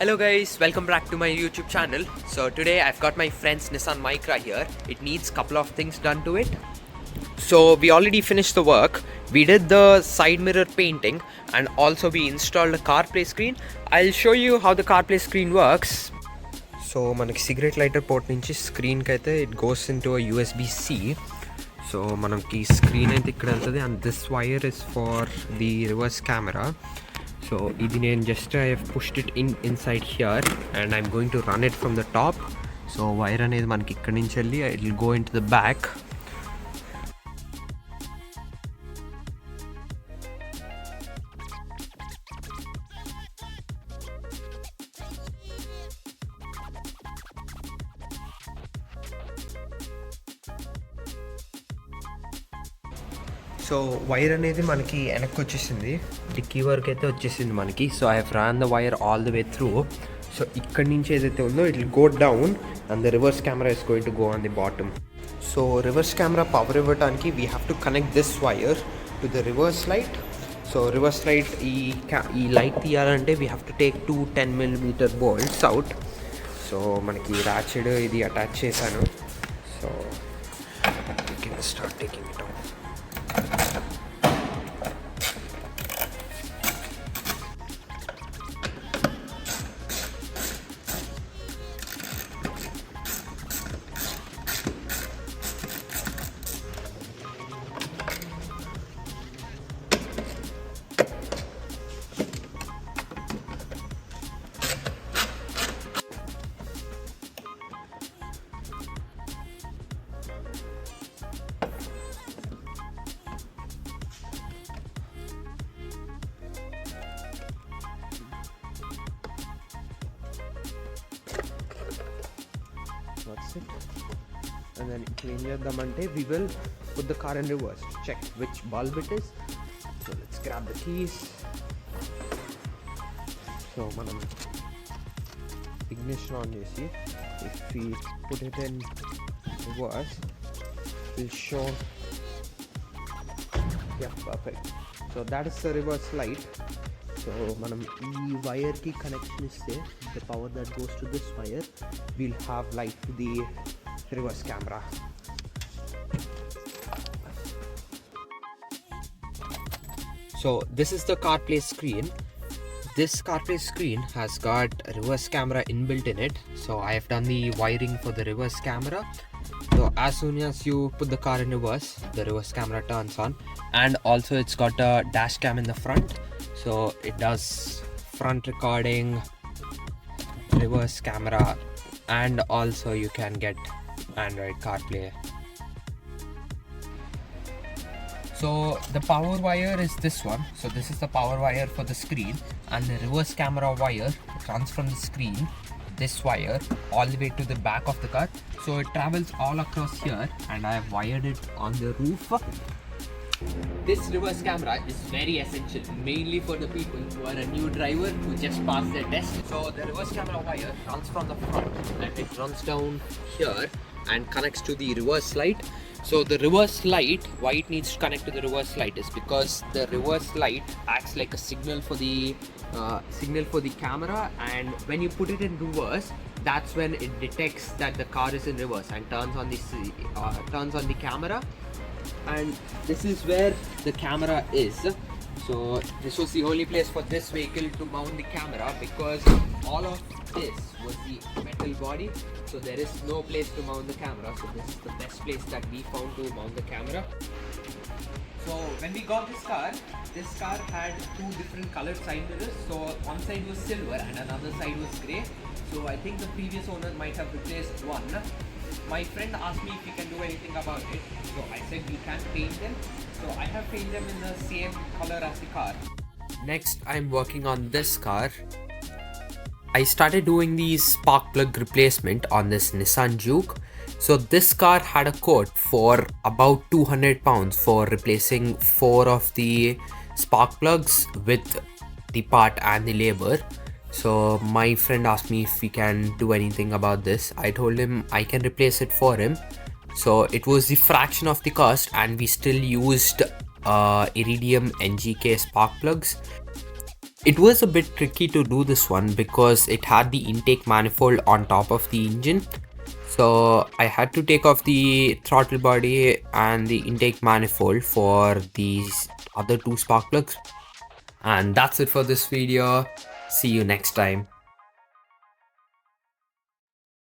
Hello guys, welcome back to my YouTube channel. So today I've got my friend's Nissan Micra here. It needs a couple of things done to it. So we already finished the work. We did the side mirror painting and also we installed a CarPlay screen. I'll show you how the CarPlay screen works. So manaki cigarette lighter port nunchi screen ki aithe it goes into a USB-C. So manaki screen aithe ikkada veltadi and this wire is for the reverse camera. So idi nen just I have pushed it inside here and I'm going to run it from the top. So wire anedi manaki ikkadi nunchi velli it will go into the back. So wire అనేది మనకి వెనక్కి వచ్చేసింది, dicky వరకు అయితే వచ్చేసింది మనకి. So I have run the wire all the way through. So ఇక్కడి నుంచి ఏదైతే ఉందో it will go down and the reverse camera is going to go on the bottom. So reverse camera power ఇవ్వడానికి we have to connect this wire to the reverse light. So reverse light ఈ light తీయాలంటే we have to take 2 10mm bolts out. So మనకి రాచెడ్ ఇది attach చేశాను. So you can start taking it out. That's it. And then change the mante, we will put the car in reverse. Check which bulb it is. So let's grab the keys. So manam ignition on chesi, if we put it in reverse, will show. Yeah, perfect. So that is the reverse light. So మనం ఈ వైర్కి connection ఇస్తే the power that goes to this wire will have light to the reverse camera. So this is the CarPlay screen. This CarPlay screen has got a reverse camera inbuilt in it. So I have done the wiring for the reverse camera. So as soon as you put the car in reverse, the reverse camera turns on, and also it's got a dash cam in the front. So it does front recording, reverse camera, and also you can get Android CarPlay. So the power wire is this one. So this is the power wire for the screen, and the reverse camera wire runs from the screen, this wire, all the way to the back of the car. So it travels all across here, and I have wired it on the roof. This reverse camera is very essential, mainly for the people who are a new driver who just passed their test. So the reverse camera wire runs from the front and it runs down here and connects to the reverse light. So the reverse light, why it needs to connect to the reverse light is because the reverse light acts like a signal for the camera, and when you put it in reverse, that's when it detects that the car is in reverse and turns on the camera. And this is where the camera is. So this was the only place for this vehicle to mount the camera, because all of this was the metal body, so there is no place to mount the camera. So this is the best place that we found to mount the camera. So when we got this car had two different colored side mirrors. So one side was silver and another side was grey. So I think the previous owner might have replaced one. My friend asked me if we can do anything about it. So I said we can paint them. So I have painted them in the same color as the car. Next, I'm working on this car. I started doing the spark plug replacement on this Nissan Juke. So this car had a quote for about 200 pounds for replacing 4 of the spark plugs with the part and the labor. So my friend asked me if we can do anything about this. I told him I can replace it for him. So it was the fraction of the cost, and we still used iridium NGK spark plugs. It was a bit tricky to do this one because it had the intake manifold on top of the engine. So I had to take off the throttle body and the intake manifold for these other two spark plugs. And that's it for this video. See you next time.